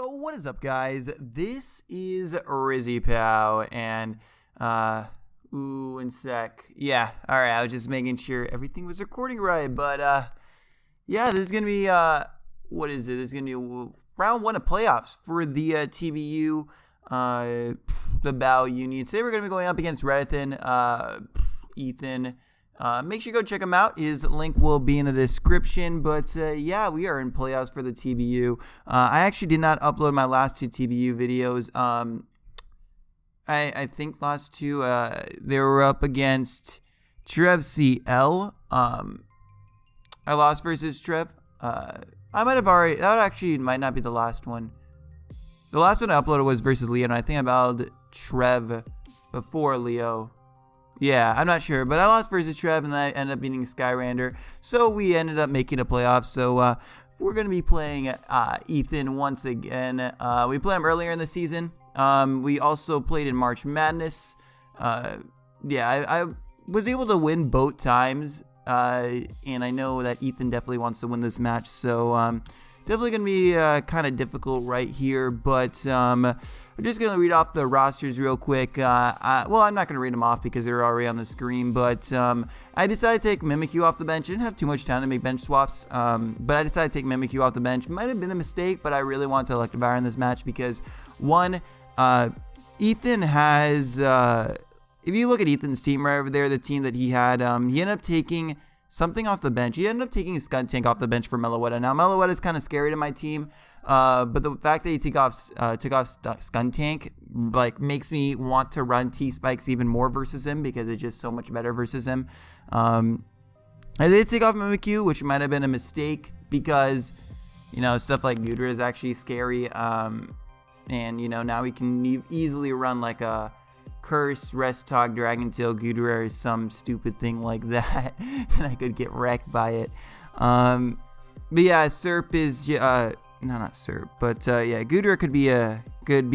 Yo, what is up, guys? This is RizzyPOW, and, one sec. Yeah, alright, I was just making sure everything was recording right, but, yeah, this is gonna be, what is it? This is gonna be round 1 of playoffs for the, TBU, the BOW Union. Today we're gonna be going up against Ethan. Make sure you go check him out. His link will be in the description. But yeah, we are in playoffs for the TBU. I actually did not upload my last 2 TBU videos. I think last 2 they were up against Trev CL. I lost versus Trev. I might have already. That actually might not be the last one. The last one I uploaded was versus Leo, and I think I battled Trev before Leo. Yeah, I'm not sure, but I lost versus Trev, and then I ended up beating Skyrander, so we ended up making the playoffs. So we're going to be playing Ethan once again. We played him earlier in the season. We also played in March Madness. Yeah, I was able to win both times, and I know that Ethan definitely wants to win this match, so definitely going to be kind of difficult right here, but I'm just going to read off the rosters real quick. Well, I'm not going to read them off because they're already on the screen, but I decided to take Mimikyu off the bench. I didn't have too much time to make bench swaps, but I decided to take Mimikyu off the bench. Might have been a mistake, but I really wanted to Electivire in this match because, one, Ethan has, if you look at Ethan's team right over there, the team that he had, he ended up taking something off the bench. He ended up taking a Skuntank off the bench for Meloetta. Now, Meloetta is kind of scary to my team, but the fact that he took off Skuntank like makes me want to run T-Spikes even more versus him because it's just so much better versus him. I did take off Mimikyu, which might have been a mistake because, you know, stuff like Gudra is actually scary, and, you know, now we can easily run like a Curse, Rest Talk, Dragon Tail, Gudra, or some stupid thing like that, and I could get wrecked by it. But yeah, Serp is no, not Serp, but yeah, Gudra could be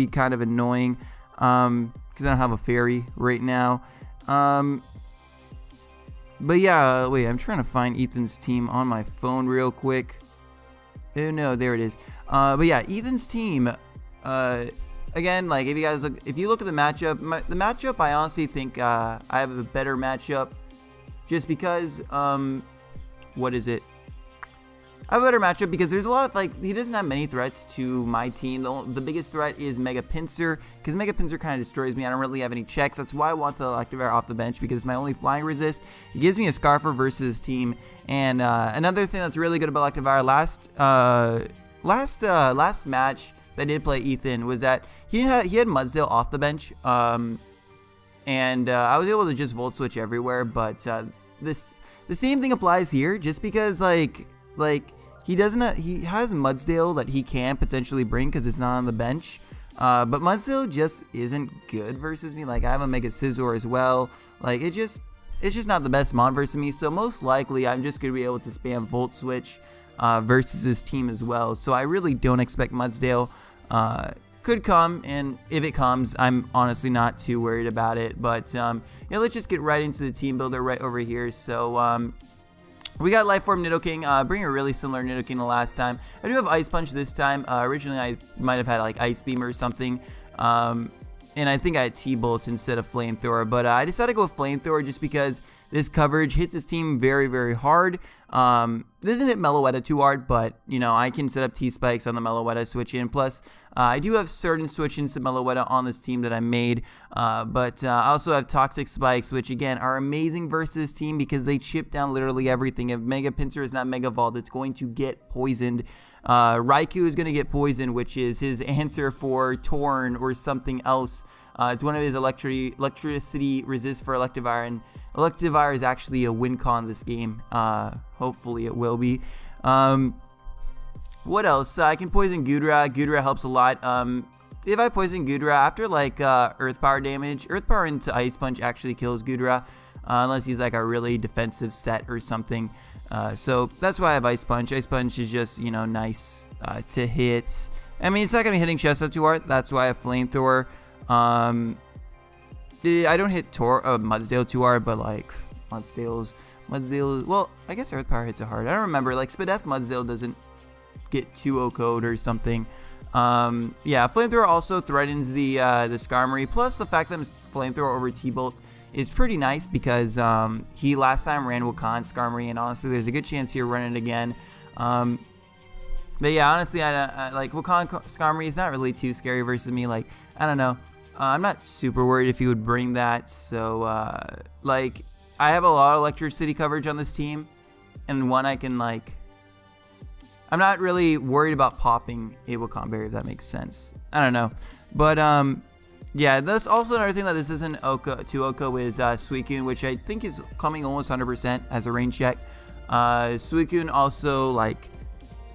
kind of annoying because I don't have a fairy right now. But yeah, wait, I'm trying to find Ethan's team on my phone real quick. Oh no, there it is. But yeah, Ethan's team. Again, like if you look at the matchup, I honestly think I have a better matchup, just because what is it? I have a better matchup because there's a lot of, like, he doesn't have many threats to my team. The biggest threat is Mega Pinsir, because Mega Pinsir kind of destroys me. I don't really have any checks. That's why I want to Electivire off the bench, because it's my only flying resist. He gives me a Scarfer versus his team, and another thing that's really good about Electivire last match that I did play Ethan was that he had Mudsdale off the bench, and I was able to just Volt Switch everywhere. But the same thing applies here, just because like he has Mudsdale that he can potentially bring because it's not on the bench, but Mudsdale just isn't good versus me. Like, I have a Mega Scizor as well. Like, it's just not the best mon versus me. So most likely I'm just gonna be able to spam Volt Switch versus his team as well. So I really don't expect Mudsdale. Could come, and if it comes, I'm honestly not too worried about it. But yeah, let's just get right into the team builder right over here. So we got Lifeform Nidoking, bringing a really similar Nidoking the last time. I do have Ice Punch this time. Originally I might have had like Ice Beam or something, and I think I had T-Bolt instead of Flamethrower, but I decided to go with Flamethrower just because this coverage hits his team very, very hard. Doesn't hit Meloetta too hard, but, you know, I can set up T-Spikes on the Meloetta switch-in. Plus, I do have certain switch-ins to Meloetta on this team that I made, but I also have Toxic Spikes, which, again, are amazing versus this team because they chip down literally everything. If Mega Pinsir is not Mega Evolved, it's going to get poisoned. Raikou is going to get poisoned, which is his answer for Torn or something else. It's one of his electricity resists for Electivire, and Electivire is actually a win con this game. Hopefully it will be. What else? I can poison Gudra. Gudra helps a lot. If I poison Gudra after like Earth Power damage, Earth Power into Ice Punch actually kills Gudra, unless he's like a really defensive set or something. So that's why I have Ice Punch. Ice Punch is just, you know, nice to hit. I mean, it's not going to be hitting Chestnut too hard. That's why I have Flamethrower. I don't hit Mudsdale too hard, but like Mudsdale, well, I guess Earth Power hits it hard. I don't remember. Like Spadef Mudsdale doesn't get 2-0 code or something. Yeah, Flamethrower also threatens the Skarmory, plus the fact that Flamethrower over T-Bolt is pretty nice because he last time ran Wakan Skarmory, and honestly there's a good chance he'll run it again. But yeah, honestly, I like Wakan Skarmory is not really too scary versus me. Like, I don't know. I'm not super worried if he would bring that. So, like, I have a lot of electricity coverage on this team. And one I can, like... I'm not really worried about popping a Wakan Berry, if that makes sense. I don't know. But, yeah, that's also another thing that this isn't Oko is Suicune, which I think is coming almost 100% as a range check. Suicune also, like...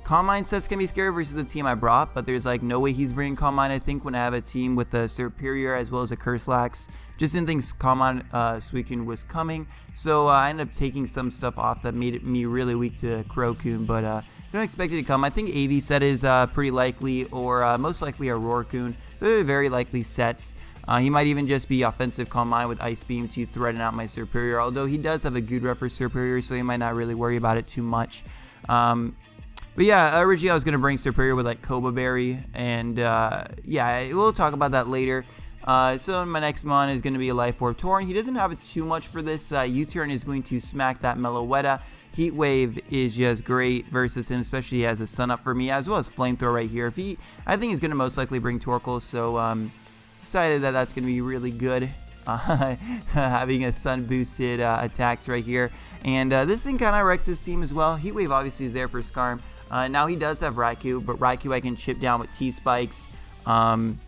Calm Mind sets can be scary versus the team I brought, but there's like no way he's bringing Calm Mind, I think, when I have a team with a Superior as well as a Curse-Lax. Just didn't think Calm Mind Suicune was coming, so I ended up taking some stuff off that made me really weak to Crokune, but don't expect it to come. I think AV set is pretty likely, or most likely a Roarcoon. They're very likely sets. He might even just be offensive Calm Mind with Ice Beam to threaten out my Superior, although he does have a good rep for Superior, so he might not really worry about it too much. But yeah, originally I was going to bring Superior with like Koba Berry, and yeah, we'll talk about that later. So my next mon is going to be a Life Orb Torn. He doesn't have too much for this. U-Turn is going to smack that Meloetta. Heat Wave is just great versus him, especially he has a Sun Up for me, as well as Flamethrower right here. I think he's going to most likely bring Torkoal, so decided that that's going to be really good. Having a sun boosted attacks right here, and this thing kind of wrecks his team as well. Heat Wave obviously is there for Skarm. Now he does have Raikou, but Raikou I can chip down with T-Spikes, and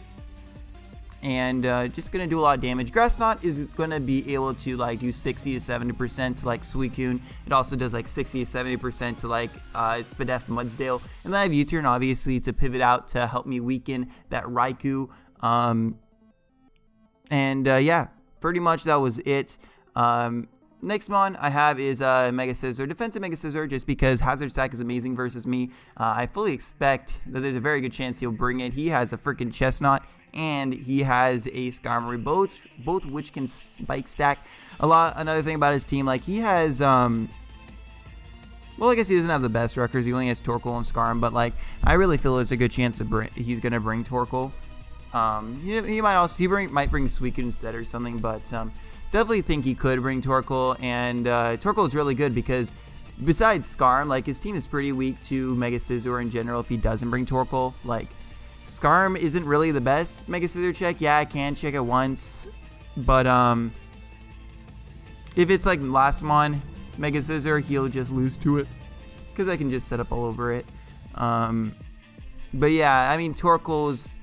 just gonna do a lot of damage. Grass Knot is gonna be able to like do 60 to 70% to like Suicune. It also does like 60 to 70% to like Spadef Mudsdale, and then I have U-Turn obviously to pivot out to help me weaken that Raikou. And yeah, pretty much that was it. Next mon I have is Mega Scissor, defensive Mega Scissor, just because Hazard Stack is amazing versus me. I fully expect that there's a very good chance he'll bring it. He has a freaking Chestnut, and he has a Skarmory, both which can bike stack. Another thing about his team, like he has, well, I guess he doesn't have the best records. He only has Torkoal and Skarm, but like I really feel there's a good chance he's gonna bring Torkoal. He might bring Suicune instead or something, but definitely think he could bring Torkoal, and Torkoal is really good because besides Skarm, like his team is pretty weak to Mega Scizor in general if he doesn't bring Torkoal. Like Skarm isn't really the best Mega Scizor check. Yeah, I can check it once, but if it's like last mon Mega Scizor, he'll just lose to it because I can just set up all over it. But yeah, I mean Torkoal's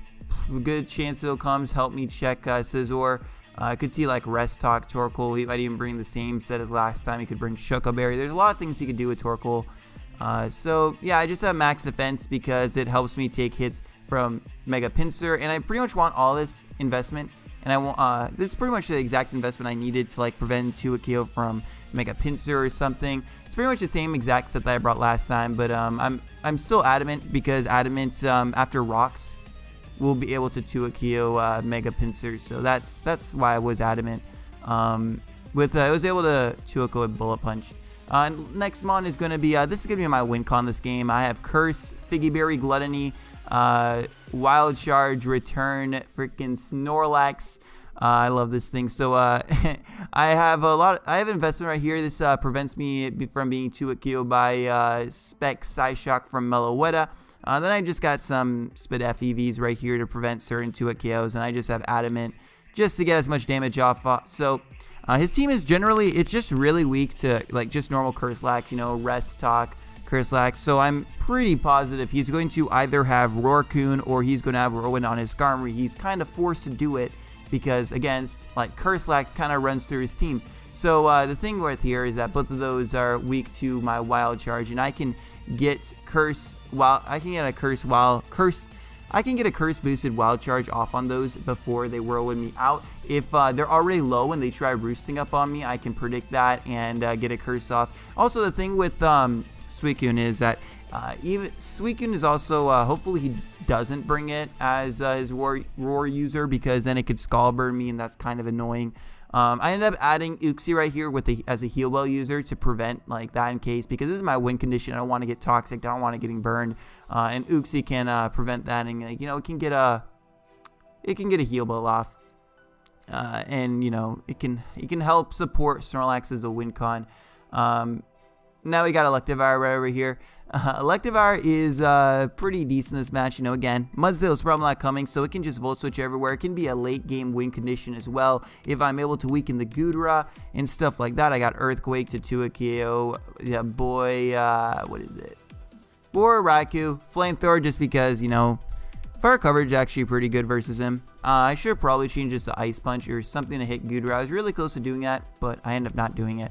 a good chance he'll come help me check Scizor. I could see like Rest Talk Torkoal. He might even bring the same set as last time. He could bring Choco Berry. There's a lot of things he could do with Torkoal. So yeah, I just have max defense because it helps me take hits from Mega Pinsir, and I pretty much want all this investment. And I want this is pretty much the exact investment I needed to like prevent Tuakio from Mega Pinsir or something. It's pretty much the same exact set that I brought last time, but I'm still adamant because Adamant after Rocks will be able to Tuakio Mega Pinsir, so that's why I was adamant. I was able to Tuakio with Bullet Punch. Next mon is going to be, this is going to be my win con this game. I have Curse, Figgy Berry, Gluttony, Wild Charge, Return, freaking Snorlax. I love this thing. So I have investment right here. This prevents me from being Tuakio by Spec Psyshock from Meloetta. Then I just got some Spadef EVs right here to prevent certain Tuakios, and I just have Adamant just to get as much damage off. So his team is generally, it's just really weak to like just normal Curse-Lax, you know, Rest Talk, Curse-Lax. So I'm pretty positive he's going to either have Roarcoon or he's going to have Rowan on his Skarmory. He's kind of forced to do it because, again, like Curse-Lax kind of runs through his team. So the thing with here is that both of those are weak to my Wild Charge, and I can get Curse boosted Wild Charge off on those before they whirlwind me out. If they're already low and they try roosting up on me, I can predict that and get a Curse off. Also, the thing with Suicune is that even Suicune is also hopefully he doesn't bring it as his roar user, because then it could Scald Burn me, and that's kind of annoying. I ended up adding Uxie right here as a heal well user to prevent like that in case, because this is my win condition. I don't want to get toxic. I don't want to getting burned. And Uxie can prevent that, and like, you know, it can get a heal well off. And you know, it can help support Snorlax as a win con. Now we got Electivire right over here. Electivire is pretty decent this match. You know, again, Mudsdale is probably not coming, so it can just Volt Switch everywhere. It can be a late game win condition as well if I'm able to weaken the Goodra and stuff like that. I got Earthquake to KO. Yeah, boy, what is it? Or Raikou. Flamethrower just because, you know, fire coverage is actually pretty good versus him. I should probably change this to Ice Punch or something to hit Goodra. I was really close to doing that, but I ended up not doing it.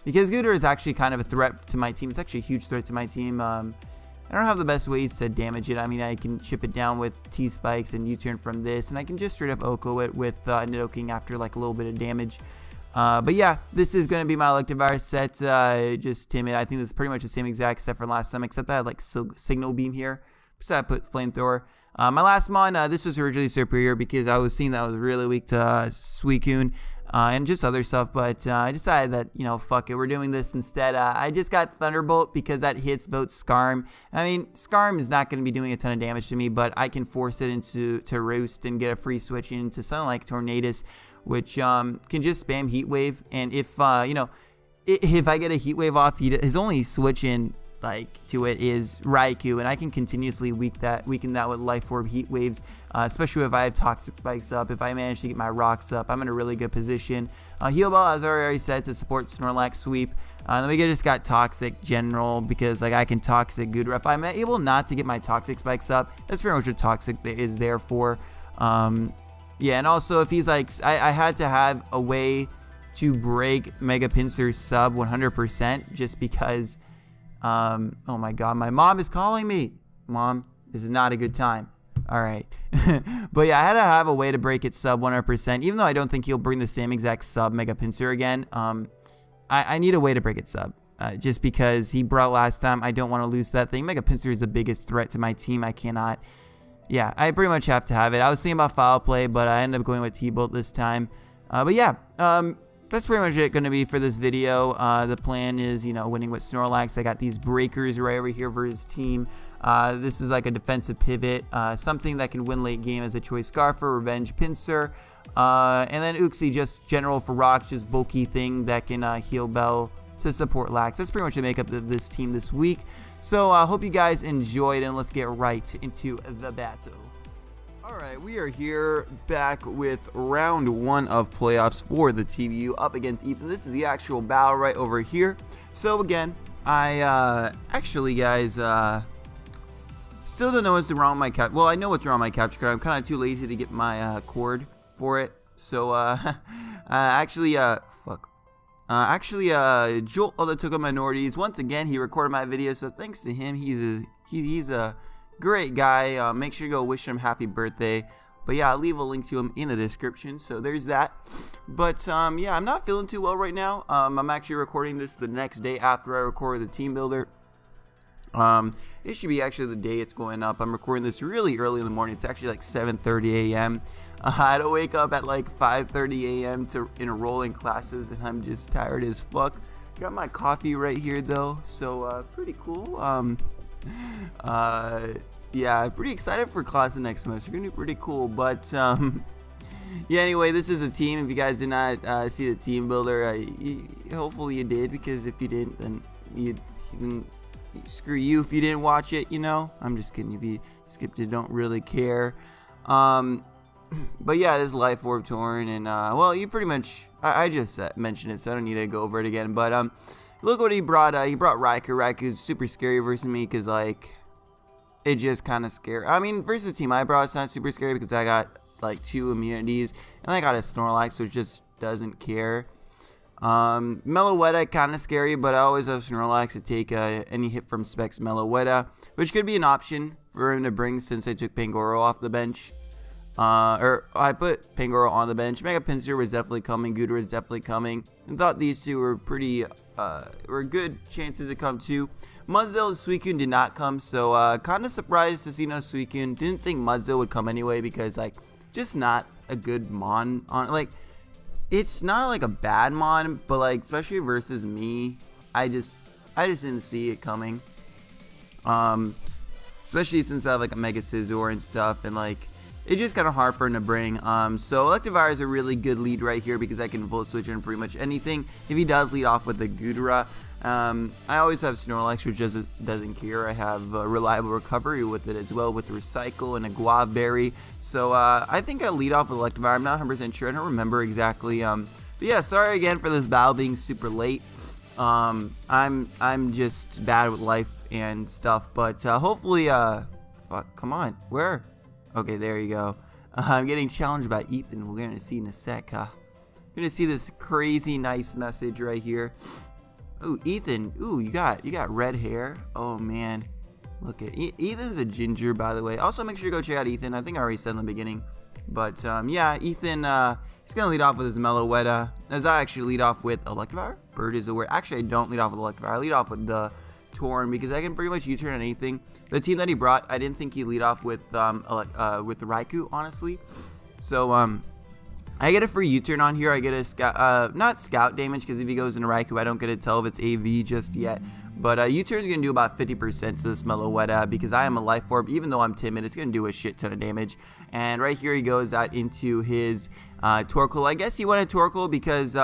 Because Goodra is actually kind of a threat to my team. It's actually a huge threat to my team. I don't have the best ways to damage it. I mean, I can chip it down with T-Spikes and U-Turn from this, and I can just straight up Oko it with Nidoking after like a little bit of damage. But yeah, this is going to be my Electivire set. Just timid. I think this is pretty much the same exact set from last time, except I had like Signal Beam here. So I put Flamethrower. My last mon, this was originally superior because I was seeing that I was really weak to Suicune. And just other stuff, but I decided that, you know, fuck it, we're doing this instead. I just got Thunderbolt because that hits both Skarm. I mean, Skarm is not going to be doing a ton of damage to me, but I can force it into Roost and get a free switch into something like Tornadus, which can just spam Heat Wave. And if, you know, if I get a Heat Wave off, his only switch in like to it is Raikou, and I can continuously weaken that with Life Orb Heat Waves, especially if I have Toxic Spikes up. If I manage to get my Rocks up, I'm in a really good position. Heal Ball, as I already said, to support Snorlax Sweep. Then we just got Toxic General because like I can Toxic Goodra. If I'm able not to get my Toxic Spikes up, that's pretty much what Toxic is there for. Yeah, and also if he's like, I had to have a way to break Mega Pinsir's sub 100% just because. Oh my god, my mom is calling me. Mom, this is not a good time. Alright. But yeah, I had to have a way to break it sub 100%, even though I don't think he'll bring the same exact sub Mega Pinsir again. I need a way to break it sub. Just because he brought last time, I don't want to lose that thing. Mega Pinsir is the biggest threat to my team. I cannot. Yeah, I pretty much have to have it. I was thinking about Foul Play, but I ended up going with T-Bolt this time. But yeah, that's pretty much it going to be for this video. The plan is, you know, winning with Snorlax. I got these breakers right over here for his team. This is like a defensive pivot, something that can win late game as a Choice Scarfer, Revenge Pinsir, and then Uxie, just general for rocks, just bulky thing that can heal Bell to support Lax. That's pretty much the makeup of this team this week. So I hope you guys enjoyed, and let's get right into the battle. Alright, we are here back with round 1 of playoffs for the TBU up against Ethan. This is the actual battle right over here. So again, I actually guys still don't know what's wrong with my cap. Well, I know what's wrong with my capture card. I'm kind of too lazy to get my cord for it. So Jolt of the Took Minorities, once again he recorded my video, so thanks to him. He's a great guy. Make sure you go wish him happy birthday. But yeah, I'll leave a link to him in the description, so there's that. But yeah, I'm not feeling too well right now. I'm actually recording this the next day after I record the team builder. It should be actually the day it's going up. I'm recording this really early in the morning. It's actually like 7:30 a.m. I had to wake up at like 5:30 a.m. to enroll in classes, and I'm just tired as fuck. Got my coffee right here though, so pretty cool. Yeah, pretty excited for classes next semester. Gonna be pretty cool. But yeah, anyway, this is a team. If you guys did not see the team builder, hopefully you did, because if you didn't, then you didn't. Screw you if you didn't watch it, you know. I'm just kidding. If you skipped it, don't really care. But yeah, this is Life Orb Torn, and well, you pretty much I just mentioned it, so I don't need to go over it again. But look what he brought. He brought Raikou. Raikou's super scary versus me because like it just kind of scary. I mean, versus the team I brought, it's not super scary because I got like 2 immunities, and I got a Snorlax, so it just doesn't care. Meloetta kind of scary, but I always have Snorlax to take any hit from Specs Meloetta, which could be an option for him to bring since I took Pangoro off the bench. Or I put Pangoro on the bench. Mega Pinsir was definitely coming. Goodra was definitely coming. And thought these two were pretty, were good chances to come too. Mudsdale and Suicune did not come, so kind of surprised to see no Suicune. Didn't think Mudsdale would come anyway because like just not a good mon on like. it's not like a bad mon, but like especially versus me, I just didn't see it coming. Especially since I have like a Mega Scizor and stuff, and like it's just kind of hard for him to bring. So Electivire is a really good lead right here because I can Volt Switch in pretty much anything. If he does lead off with the Gudra, I always have Snorlax, which doesn't care. I have reliable recovery with it as well, with Recycle and a Guava Berry. So I think I lead off with Electivire. I'm not 100% sure. I don't remember exactly. But yeah, sorry again for this battle being super late. I'm just bad with life and stuff, but hopefully, fuck, come on, where? Okay, there you go. I'm getting challenged by Ethan. We're gonna see in a sec. We're gonna see this crazy nice message right here. Ooh, Ethan. Ooh, you got red hair. Oh man, look at Ethan's a ginger, by the way. Also, make sure you go check out Ethan. I think I already said in the beginning, but yeah, Ethan. He's gonna lead off with his Meloetta. As I actually lead off with Electivire. Bird is a word. Actually, I don't lead off with Electivire. I lead off with the Torn because I can pretty much U-turn on anything. The team that he brought, I didn't think he'd lead off with the Raikou, honestly. So I get a free U-turn on here. I get a scout, not scout damage, because if he goes into Raikou, I don't get to tell if it's AV just yet. But U-turn is going to do about 50% to this Meloetta because I am a Life Orb. Even though I'm timid, it's going to do a shit ton of damage. And right here he goes out into his Torkoal. I guess he wanted Torkoal because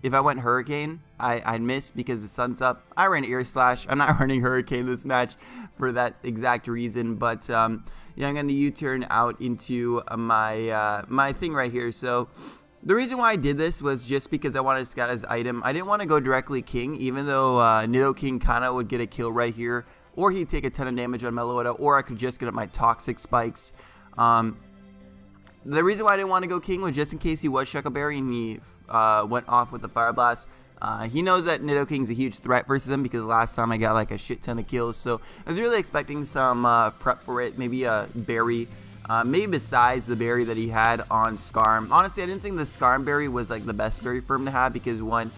if I went Hurricane, I'd miss because the sun's up. I ran Air Slash. I'm not running Hurricane this match for that exact reason. But yeah, I'm going to U-turn out into my thing right here. So the reason why I did this was just because I wanted to scout his item. I didn't want to go directly King, even though Nidoking kind of would get a kill right here. Or he'd take a ton of damage on Meloetta, or I could just get up my Toxic Spikes. The reason why I didn't want to go King was just in case he was Shuckle Berry and he went off with the Fire Blast. He knows that Nidoking's a huge threat versus him because last time I got like a shit ton of kills. So I was really expecting some prep for it, maybe a berry. Maybe besides the berry that he had on Skarm. Honestly, I didn't think the Skarm berry was like the best berry for him to have because one,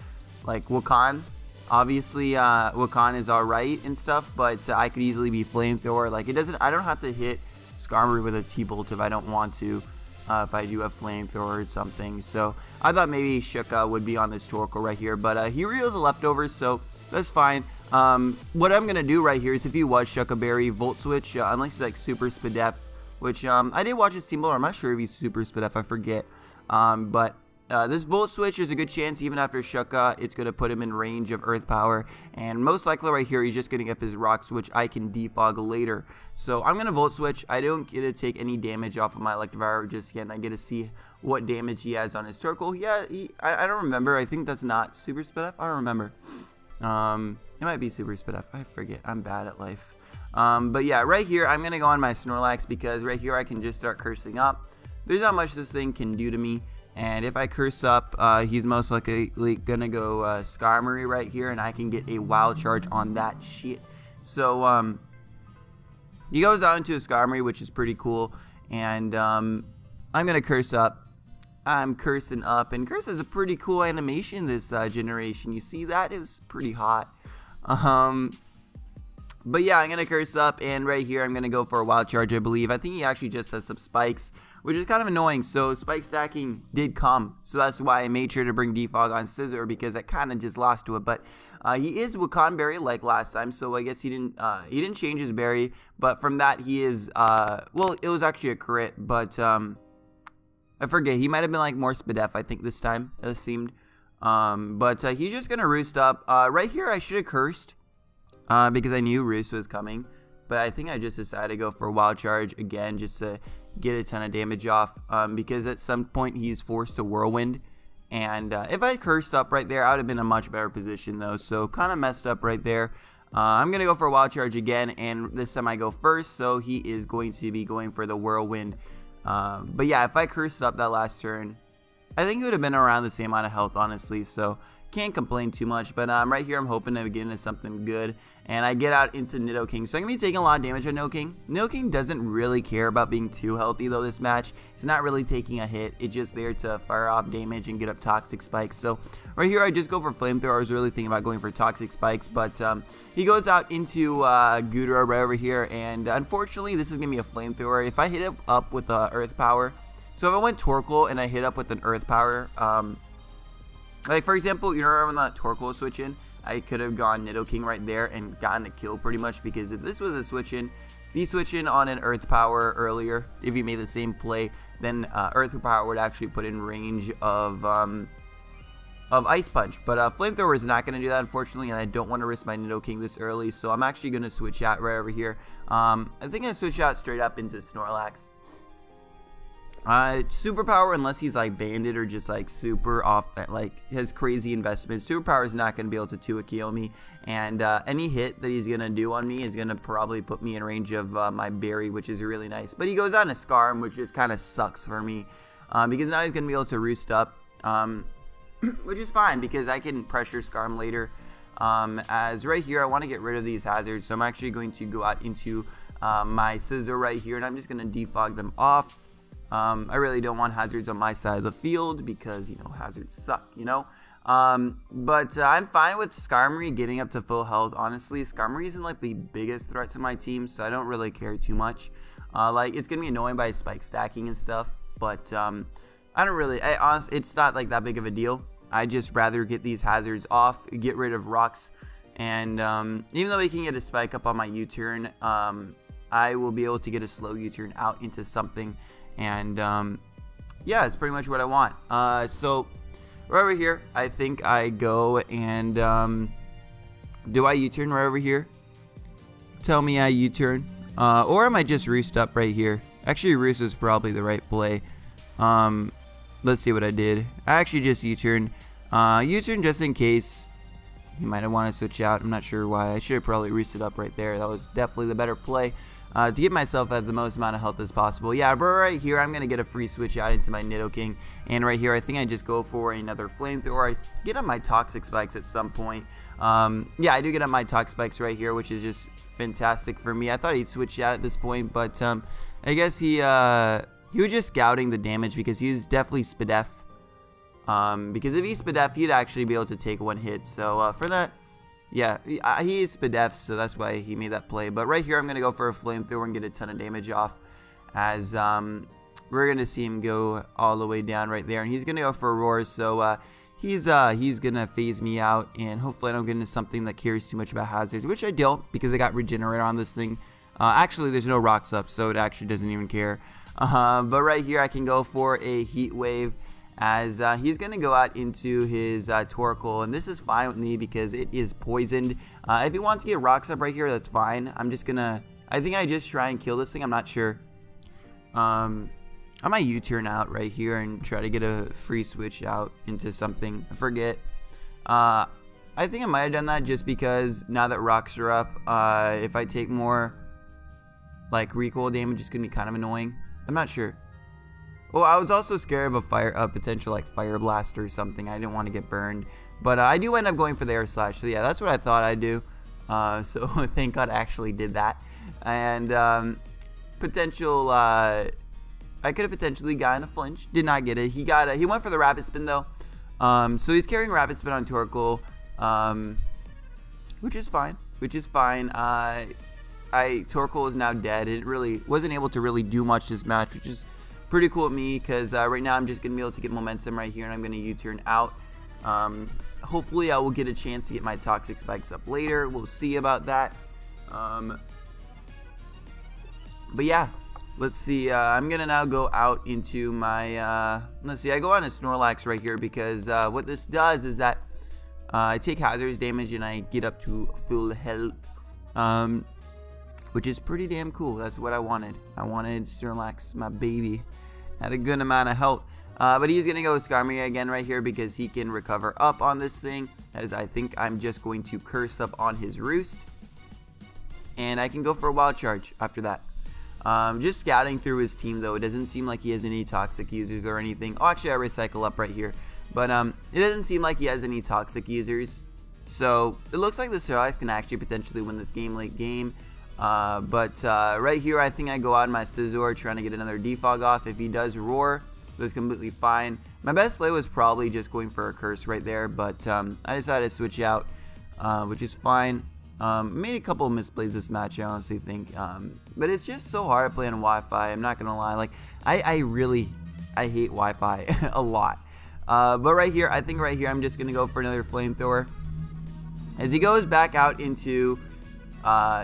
like Wakan, obviously Wakan is alright and stuff, but I could easily be Flamethrower. Like it doesn't, I don't have to hit Skarmory with a T-Bolt if I don't want to. If I do have Flamethrower or something. So I thought maybe Shuka would be on this Torkoal right here, but he reels the leftovers, so that's fine. What I'm gonna do right here is if he was Shuka Berry, Volt Switch, unless he's like Super Spadef, which I did watch his team builder. I'm not sure if he's Super Spadef, I forget. But this Volt Switch is a good chance even after Shuka, it's going to put him in range of Earth Power. And most likely right here, he's just going to get his Rock Switch. I can defog later. So I'm going to Volt Switch. I don't get to take any damage off of my Electivire just yet. And I get to see what damage he has on his Torkoal. Yeah, I don't remember. I think that's not Super Spadef. I don't remember. It might be Super Spadef. I forget. I'm bad at life. But yeah, right here, I'm going to go on my Snorlax because right here I can just start cursing up. There's not much this thing can do to me. And if I curse up, he's most likely going to go Skarmory right here. And I can get a Wild Charge on that shit. So he goes out into a Skarmory, which is pretty cool. And I'm going to curse up. I'm cursing up. And curse is a pretty cool animation this generation. You see that? It's pretty hot. But yeah, I'm going to curse up, and right here I'm going to go for a Wild Charge, I believe. I think he actually just has some spikes, which is kind of annoying. So spike stacking did come, so that's why I made sure to bring Defog on Scizor, because I kind of just lost to it. But he is Wakan Berry like last time, so I guess he didn't change his berry. But from that, he is, well, it was actually a crit, but I forget. He might have been like more Spadef, I think, this time, it seemed. But he's just going to Roost up. Right here, I should have cursed. Because I knew Roost was coming, but I think I just decided to go for a Wild Charge again just to get a ton of damage off, because at some point he's forced to Whirlwind, and if I cursed up right there, I would have been in a much better position though, so kind of messed up right there. I'm going to go for a Wild Charge again, and this time I go first, so he is going to be going for the Whirlwind. But yeah, if I cursed up that last turn, I think it would have been around the same amount of health, honestly, so can't complain too much. But right here I'm hoping to get into something good, and I get out into Nidoking, so I'm gonna be taking a lot of damage on Nidoking. Nidoking doesn't really care about being too healthy though this match. It's not really taking a hit, it's just there to fire off damage and get up Toxic Spikes. So right here I just go for Flamethrower. I was really thinking about going for Toxic Spikes, but he goes out into Gudra right over here, and unfortunately this is gonna be a Flamethrower. If I hit it up with Earth Power, so if I went Torkoal and I hit up with an Earth Power, Like, for example, you know, when that Torkoal switch in, I could have gone Nidoking right there and gotten a kill pretty much, because if this was a switch in, if you switch in on an Earth Power earlier, if you made the same play, then Earth Power would actually put in range of Ice Punch. But Flamethrower is not going to do that, unfortunately, and I don't want to risk my Nidoking this early, so I'm actually going to switch out right over here. I think I switch out straight up into Snorlax. Superpower, unless he's like banded or just like super off, like has crazy investments, Superpower is not going to be able to 2-KO me, and any hit that he's going to do on me is going to probably put me in range of my Berry, which is really nice. But he goes on a Scarm, which just kind of sucks for me, because now he's going to be able to roost up, which is fine because I can pressure Scarm later. As right here, I want to get rid of these hazards, so I'm actually going to go out into my Scizor right here, and I'm just going to defog them off. I really don't want hazards on my side of the field because, you know, hazards suck, you know. But I'm fine with Skarmory getting up to full health. Honestly, Skarmory isn't like the biggest threat to my team, so I don't really care too much. Like, it's gonna be annoying by spike stacking and stuff, but I don't really. Honestly, it's not like that big of a deal. I just rather get these hazards off, get rid of rocks, and even though we can get a spike up on my U-turn, I will be able to get a slow U-turn out into something. And yeah, it's pretty much what I want. So right over here, I think I go and do I U-turn right over here? Tell me I U-turn, or am I just roost up right here? Actually, roost is probably the right play. Let's see what I did. I actually just U-turn. U-turn just in case he might have wanted to switch out. I'm not sure why. I should have probably roosted up right there. That was definitely the better play. To get myself at the most amount of health as possible. Yeah, but right here, I'm going to get a free switch out into my Nidoking. And right here, I think I just go for another Flamethrower. I get on my Toxic Spikes at some point. Yeah, I do get on my Toxic Spikes right here, which is just fantastic for me. I thought he'd switch out at this point, but I guess he was just scouting the damage because he was definitely Spadef. Because if he's Spadef, he'd actually be able to take one hit. So for that, yeah, he is Spadef, so that's why he made that play. But right here, I'm going to go for a Flamethrower and get a ton of damage off, as we're going to see him go all the way down right there. And he's going to go for a Roar, so he's going to phase me out, and hopefully I don't get into something that cares too much about hazards, which I don't, because I got Regenerator on this thing. Actually, there's no rocks up, so it actually doesn't even care. But right here, I can go for a Heat Wave, as he's going to go out into his Torkoal, and this is fine with me because it is poisoned. If he wants to get rocks up right here, that's fine. I'm just going to, I think I just try and kill this thing. I'm not sure. I might U-turn out right here and try to get a free switch out into something. I forget. I think I might have done that just because now that rocks are up, if I take more like recoil damage, it's going to be kind of annoying. I'm not sure. Well, I was also scared of a potential like Fire Blast or something. I didn't want to get burned. But I do end up going for the Air Slash. So yeah, that's what I thought I'd do. So thank God I actually did that. And potential, I could have potentially gotten a flinch. Did not get it. He went for the Rapid Spin though. So he's carrying Rapid Spin on Torkoal, which is fine. Torkoal is now dead. It really wasn't able to really do much this match, which is pretty cool with me because right now I'm just going to be able to get momentum right here, and I'm going to U-turn out. Hopefully I will get a chance to get my Toxic Spikes up later. We'll see about that. But yeah, let's see. I'm going to now go out into my, let's see, I go on a Snorlax right here because what this does is that I take hazards damage and I get up to full health. Which is pretty damn cool. That's what I wanted. I wanted Snorlax, my baby, had a good amount of health. But he's going to go with Skarmory again right here because he can recover up on this thing, as I think I'm just going to curse up on his Roost. And I can go for a Wild Charge after that. Just scouting through his team, though. It doesn't seem like he has any toxic users or anything. Oh, actually, I recycle up right here. But it doesn't seem like he has any toxic users. So it looks like the Snorlax can actually potentially win this game late game. But right here, I think I go out in my Scizor trying to get another defog off. If he does Roar, that's completely fine. My best play was probably just going for a Curse right there, but I decided to switch out, which is fine. Made a couple of misplays this match, I honestly think. But it's just so hard to play on Wi-Fi. I'm not gonna lie. Like I hate Wi-Fi a lot. But right here, I think right here, I'm just going to go for another flamethrower. As he goes back out into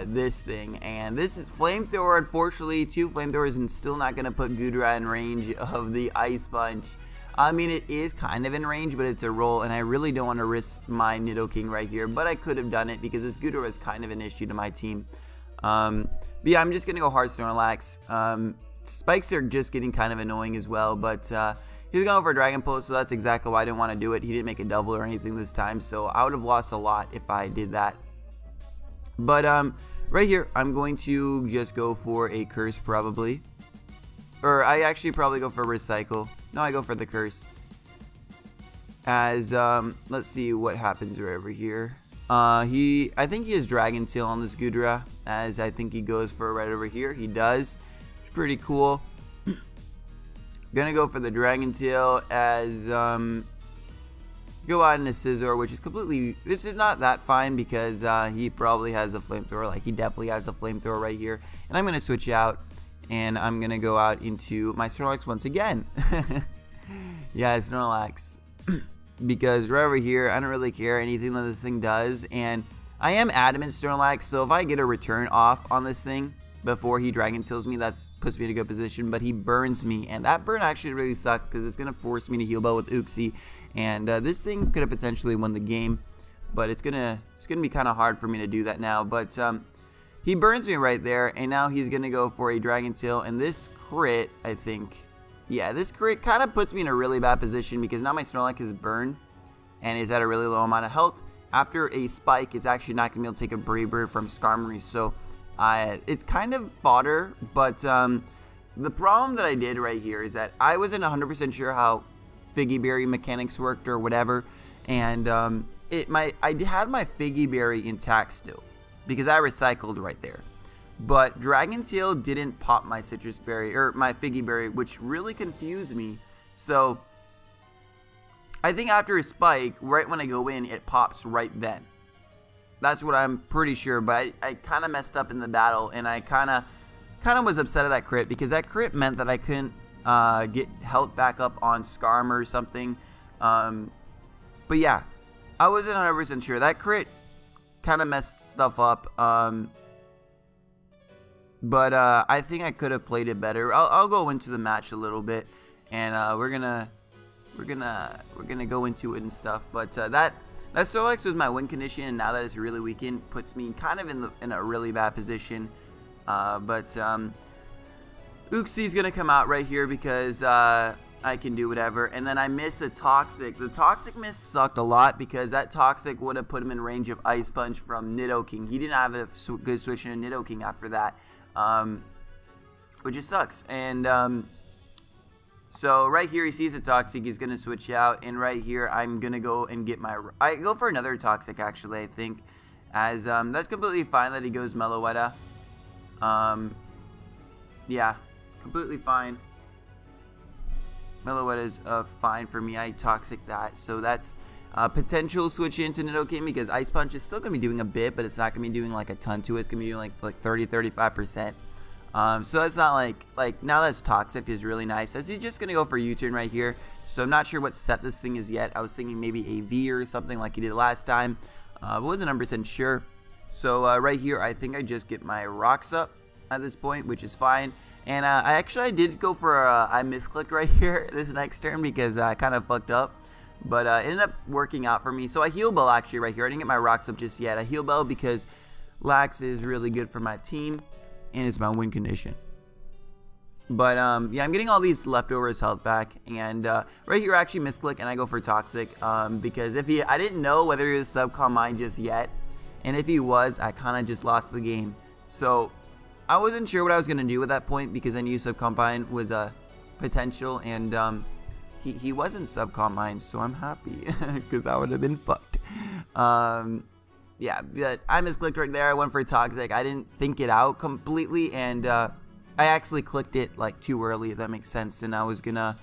this thing, and this is flamethrower. Unfortunately, 2 flamethrowers and still not going to put Ghidorah in range of the Ice Punch. I mean, it is kind of in range, but it's a roll, and I really don't want to risk my Nidoking right here, but I could have done it because this Ghidorah is kind of an issue to my team. But yeah, I'm just going to go hard Snorlax. Spikes are just getting kind of annoying as well, but he's going for a Dragon Pulse, so that's exactly why I didn't want to do it. He didn't make a double or anything this time, so I would have lost a lot if I did that. But right here, I'm going to just go for a Curse probably. Or I actually probably go for Recycle. No, I go for the Curse. As, let's see what happens right over here. I think he has Dragon Tail on this Ghidorah, as I think he goes for right over here. He does. It's pretty cool. Gonna go for the Dragon Tail as, go out into Scizor, which is completely, this is not that fine because he probably has a flamethrower. Like, he definitely has a flamethrower right here. And I'm going to switch out, and I'm going to go out into my Snorlax once again. Yeah, Snorlax. Because right over here, I don't really care anything that this thing does. And I am adamant Snorlax, so if I get a return off on this thing before he Dragon Tails me, that puts me in a good position. But he burns me, and that burn actually really sucks because it's going to force me to heal bell with Uxie. And this thing could have potentially won the game, but it's gonna be kind of hard for me to do that now. But he burns me right there, and now he's gonna go for a Dragon Tail, and this crit, I think, yeah, this crit kind of puts me in a really bad position because now my Snorlax is burned and is at a really low amount of health. After a spike, it's actually not gonna be able to take a Brave Bird from Skarmory, so it's kind of fodder. But the problem that I did right here is that I wasn't 100% sure how Figgy Berry mechanics worked or whatever, and I had my Figgy Berry intact still because I recycled right there, but Dragon Tail didn't pop my Citrus Berry or my Figgy Berry, which really confused me. So I think after a spike, right when I go in, it pops right then. That's what I'm pretty sure, but I kind of messed up in the battle, and I kind of was upset at that crit because that crit meant that I couldn't get health back up on Skarm or something. But yeah, I wasn't 100% sure. That crit kind of messed stuff up. But I think I could have played it better. I'll go into the match a little bit, and we're gonna go into it and stuff. But that Snorlax was my win condition, and now that it's really weakened, puts me kind of in a really bad position. Uxie's gonna come out right here because I can do whatever. And then I miss a Toxic. The Toxic miss sucked a lot because that Toxic would have put him in range of Ice Punch from Nidoking. He didn't have a good switch into Nidoking after that, which just sucks. And so right here he sees a Toxic. He's gonna switch out, and right here I'm gonna go and get I go for another Toxic actually. I think as that's completely fine that he goes Meloetta. Yeah. Completely fine. Meloetta is fine for me. I Toxic that. So that's potential switch into Nidoking because Ice Punch is still going to be doing a bit, but it's not going to be doing like a ton to it. It's going to be doing like 30-35%. So that's not like now that's Toxic is really nice. As he's just going to go for U-turn right here. So I'm not sure what set this thing is yet. I was thinking maybe a V or something like he did last time. Wasn't 100% sure. So right here I think I just get my rocks up at this point, which is fine. And I did go for I misclicked right here this next turn because I kind of fucked up, but it ended up working out for me. So I heal bell actually right here. I didn't get my rocks up just yet. I heal bell because Lax is really good for my team and it's my win condition. But yeah, I'm getting all these leftovers health back, and right here I actually misclick and I go for Toxic because I didn't know whether he was subcom mine just yet, and if he was, I kind of just lost the game. So I wasn't sure what I was going to do at that point because I knew Subcombine was a potential, and he wasn't Subcombine, so I'm happy because I would have been fucked. Yeah, but I misclicked right there. I went for Toxic. I didn't think it out completely, and I actually clicked it like too early, if that makes sense, and I was gonna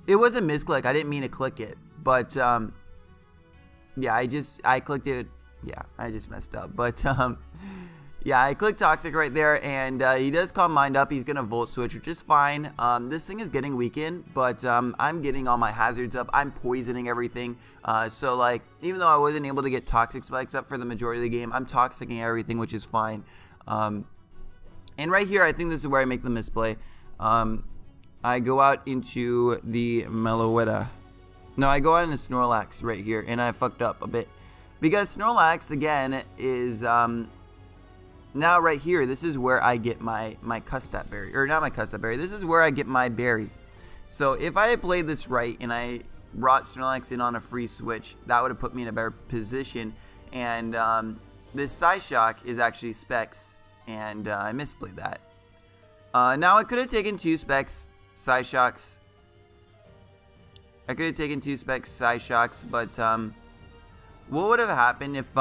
it was a misclick. I didn't mean to click it, but yeah, I clicked it. Yeah, I just messed up, but Yeah, I clicked Toxic right there, and he does call Mind Up. He's going to Volt Switch, which is fine. This thing is getting weakened, but I'm getting all my hazards up. I'm poisoning everything. So, like, even though I wasn't able to get Toxic Spikes up for the majority of the game, I'm Toxicing everything, which is fine. And right here, I think this is where I make the misplay. I go out into the Meloetta. No, I go out into Snorlax right here, and I fucked up a bit. Because Snorlax, again, is... now right here, this is where I get my Custap Berry. Or not my Custap Berry. This is where I get my berry. So if I had played this right and I brought Snorlax in on a free switch, that would have put me in a better position. And this Psyshock is actually Specs. And I misplayed that. Now I could have taken 2 Specs Psyshocks. I could have taken 2 Specs Psyshocks. But what would have happened if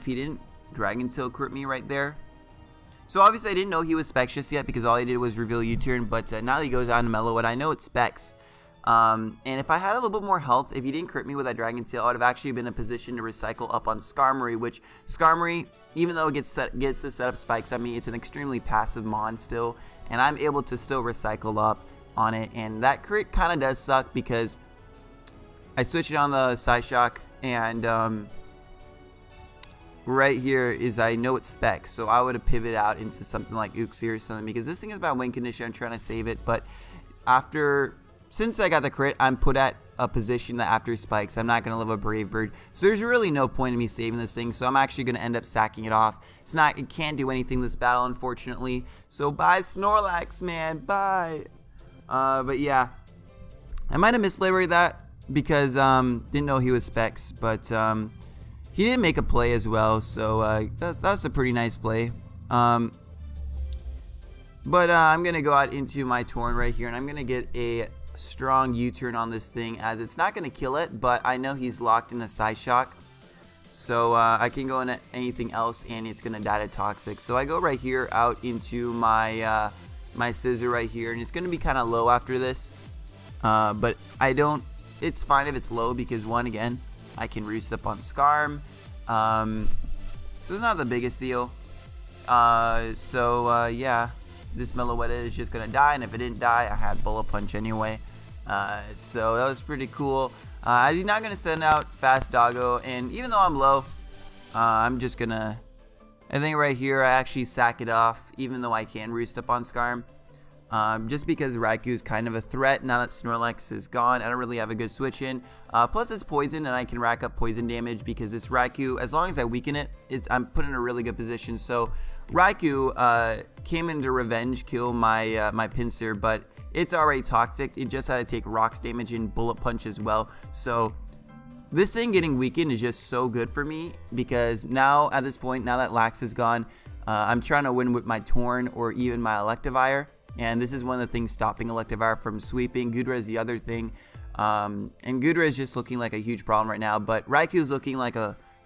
he didn't Dragon Tail crit me right there? So obviously I didn't know he was Specs just yet because all he did was reveal U-turn, but now that he goes out to Meloetta, I know it's Specs. And if I had a little bit more health, if he didn't crit me with that Dragon Tail, I would have actually been in a position to recycle up on Skarmory, which Skarmory, even though it gets to set up spikes on me, it's an extremely passive mon still, and I'm able to still recycle up on it, and that crit kind of does suck because I switched it on the Psyshock, and right here is I know it's Specs, so I would have pivoted out into something like Uxie or something because this thing is about win condition. I'm trying to save it, but since I got the crit, I'm put at a position that after spikes, I'm not going to live a Brave Bird, so there's really no point in me saving this thing, so I'm actually going to end up sacking it off. It can't do anything this battle, unfortunately, so bye Snorlax, man, bye. But yeah, I might have misplayed that because didn't know he was Specs, but he didn't make a play as well, so that's a pretty nice play. But I'm going to go out into my Torn right here, and I'm going to get a strong U-turn on this thing, as it's not going to kill it, but I know he's locked in a Psyshock. So I can go into anything else, and it's going to die to Toxic. So I go right here out into my my Scissor right here, and it's going to be kind of low after this. But it's fine if it's low because, again, I can roost up on Skarm, so it's not the biggest deal. Yeah, this Meloetta is just gonna die, and if it didn't die, I had Bullet Punch anyway. So that was pretty cool. He's not gonna send out Fast Doggo, and even though I'm low, I'm just gonna. I think right here I actually sack it off, even though I can roost up on Skarm. Just because Raikou is kind of a threat now that Snorlax is gone. I don't really have a good switch in. Plus it's poison, and I can rack up poison damage because this Raikou, as long as I weaken it, I'm put in a really good position. So Raikou came in to revenge kill my my Pinsir, but it's already toxic. It just had to take rocks damage and Bullet Punch as well. So this thing getting weakened is just so good for me because now at this point, now that Lax is gone, I'm trying to win with my Torn or even my Electivire. And this is one of the things stopping Electivire from sweeping. Goodra is the other thing. And Goodra is just looking like a huge problem right now. But Raikou's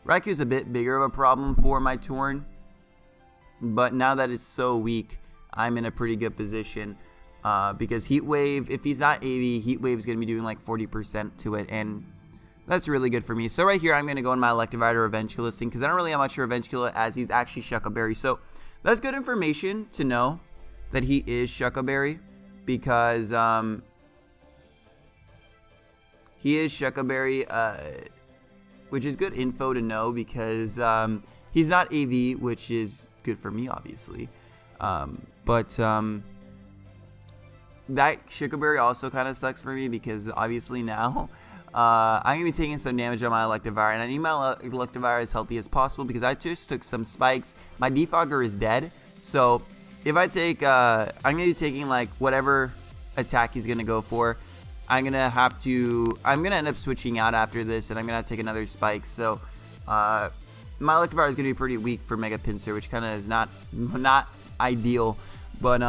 Raikou's a bit bigger of a problem for my Torn. But now that it's so weak, I'm in a pretty good position. Because Heat Wave, if he's not AV, Heat Wave is going to be doing like 40% to it. And that's really good for me. So right here, I'm going to go in my Electivire to Revenge Kill this thing. Because I don't really have much to Revenge Kill it, as he's actually Shuckle Berry. So that's good information to know that he is Shuckle Berry, because he is Shuckle Berry, which is good info to know because he's not AV, which is good for me, obviously. But that Shuckle Berry also kind of sucks for me because obviously now I'm going to be taking some damage on my Electivire, and I need my Electivire as healthy as possible because I just took some spikes. My Defogger is dead, so if I take, I'm going to be taking like whatever attack he's going to go for. I'm going to end up switching out after this, and I'm going to have to take another spike. So, my Electivire is going to be pretty weak for Mega Pinsir, which kind of is not ideal. But,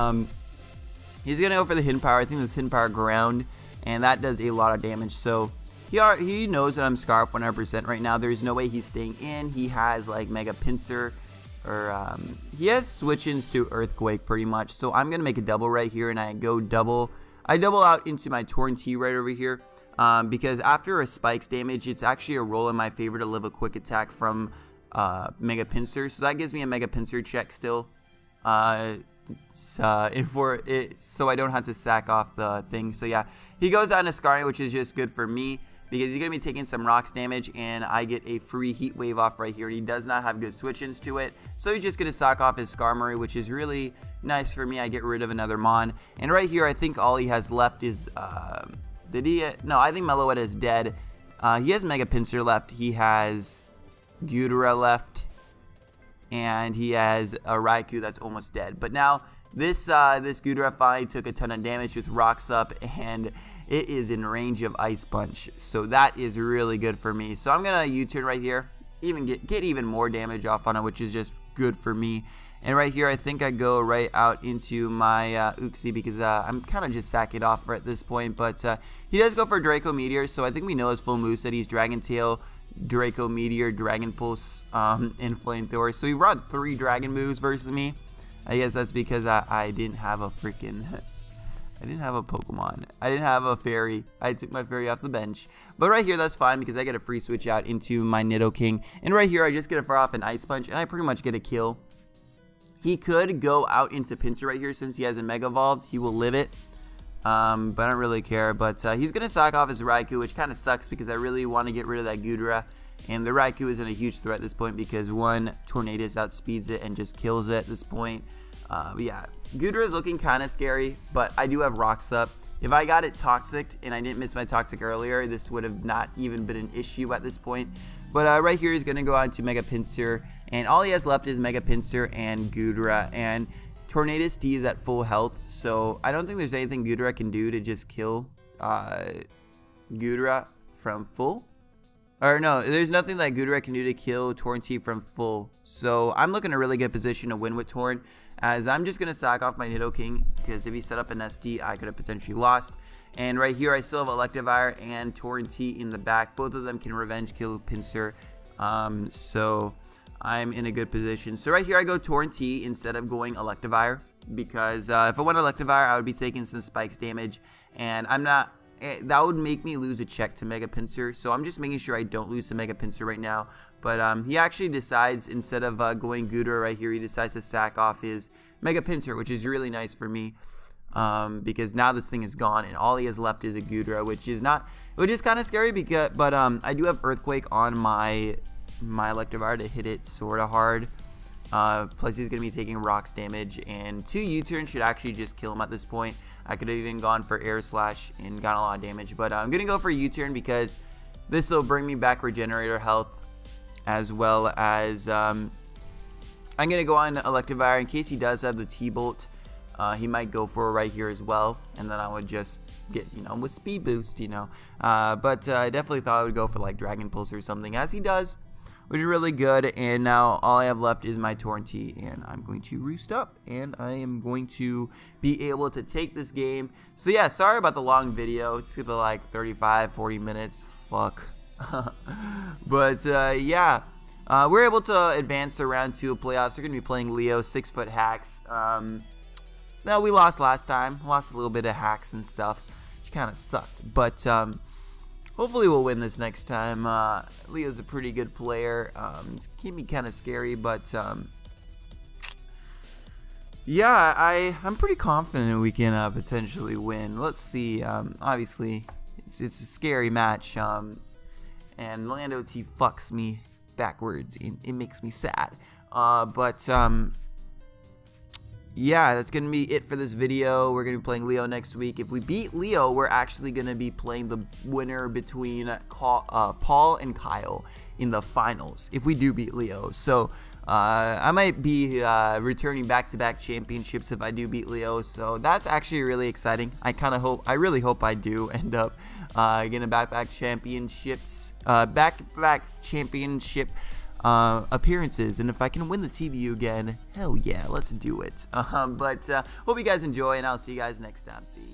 he's going to go for the Hidden Power. I think this Hidden Power Ground, and that does a lot of damage. So, he knows that I'm Scarf 100% right now. There's no way he's staying in. He has like Mega Pinsir. Or he has switch-ins to Earthquake pretty much. So I'm going to make a double right here, and I double out into my Torn T right over here. Because after a Spikes damage, it's actually a roll in my favor to live a quick attack from Mega Pinsir, so that gives me a Mega Pinsir check still. So I don't have to sack off the thing. So yeah, he goes out into Scarring, which is just good for me because he's gonna be taking some rocks damage, and I get a free Heat Wave off right here. And he does not have good switch-ins to it, so he's just gonna sack off his Skarmory, which is really nice for me. I get rid of another Mon, and right here I think all he has left is no, I think Meloetta is dead. He has Mega Pinsir left. He has Gudra left, and he has a Raikou that's almost dead. But now this Gudra finally took a ton of damage with Rocks Up, and it is in range of Ice Punch, so that is really good for me. So I'm gonna U-turn right here, even get even more damage off on it, which is just good for me. And right here, I think I go right out into my Uxie because I'm kind of just sacking off at this point. But he does go for Draco Meteor, so I think we know his full moveset. He's Dragon Tail, Draco Meteor, Dragon Pulse, and Flamethrower. So he brought 3 Dragon moves versus me. I guess that's because I didn't have a freaking... I didn't have a Pokemon. I didn't have a Fairy. I took my Fairy off the bench. But right here, that's fine because I get a free switch out into my Nidoking. And right here, I just get a fire off an Ice Punch, and I pretty much get a kill. He could go out into Pinsir right here since he has a Mega Evolved. He will live it. But I don't really care. But he's going to sack off his Raikou, which kind of sucks because I really want to get rid of that Gudra. And the Raikou isn't a huge threat at this point because one Tornadus outspeeds it and just kills it at this point. But yeah, Gudra is looking kind of scary, but I do have Rocks Up. If I got it Toxic and I didn't miss my Toxic earlier, this would have not even been an issue at this point. But right here, he's going to go out to Mega Pinsir, and all he has left is Mega Pinsir and Gudra, and Tornadus D is at full health, so I don't think there's anything Gudra can do to just kill Gudra from full. Or no, there's nothing that Gudra can do to kill Tornadus from full, so I'm looking in a really good position to win with Torn, as I'm just going to sack off my Nidoking, because if he set up an SD, I could have potentially lost. And right here, I still have Electivire and Torrentee in the back. Both of them can revenge kill Pinsir. So I'm in a good position. So right here, I go Torrentee instead of going Electivire. Because if I went Electivire, I would be taking some Spikes damage. And I'm not... That would make me lose a check to Mega Pinsir. So I'm just making sure I don't lose to Mega Pinsir right now. But he actually decides, instead of going Gudra right here, he decides to sack off his Mega Pinsir, which is really nice for me. Because now this thing is gone and all he has left is a Gudra, which is kind of scary because, but I do have Earthquake on my Electivire to hit it sort of hard. Plus he's going to be taking rocks damage, and 2 U-turns should actually just kill him at this point. I could have even gone for Air Slash and gotten a lot of damage, but I'm going to go for U-turn because this will bring me back Regenerator health, as well as I'm going to go on Electivire in case he does have the T-Bolt. He might go for it right here as well, and then I would just get, with speed boost, but I definitely thought I would go for like Dragon Pulse or something, as he does, which is really good. And now all I have left is my Torrentee, and I'm going to roost up, and I am going to be able to take this game. So yeah, sorry about the long video. It's gonna be like 35-40 minutes. Fuck. But yeah, we're able to advance to round 2 of playoffs. We're gonna be playing Leo 6-foot hacks. No, we lost last time. Lost a little bit of hacks and stuff, which kind of sucked. But hopefully we'll win this next time. Leo's a pretty good player. It can be kind of scary, but yeah, I'm pretty confident we can potentially win. Let's see. Obviously, it's a scary match. And Lando T fucks me backwards. It makes me sad. But yeah, that's going to be it for this video. We're going to be playing Leo next week. If we beat Leo, we're actually going to be playing the winner between Paul and Kyle in the finals, if we do beat Leo. So I might be returning back-to-back championships if I do beat Leo. So that's actually really exciting. I really hope I do end up getting back-to-back championships, back-to-back championship appearances, and if I can win the TBU again, hell yeah, let's do it. But hope you guys enjoy, and I'll see you guys next time. Peace.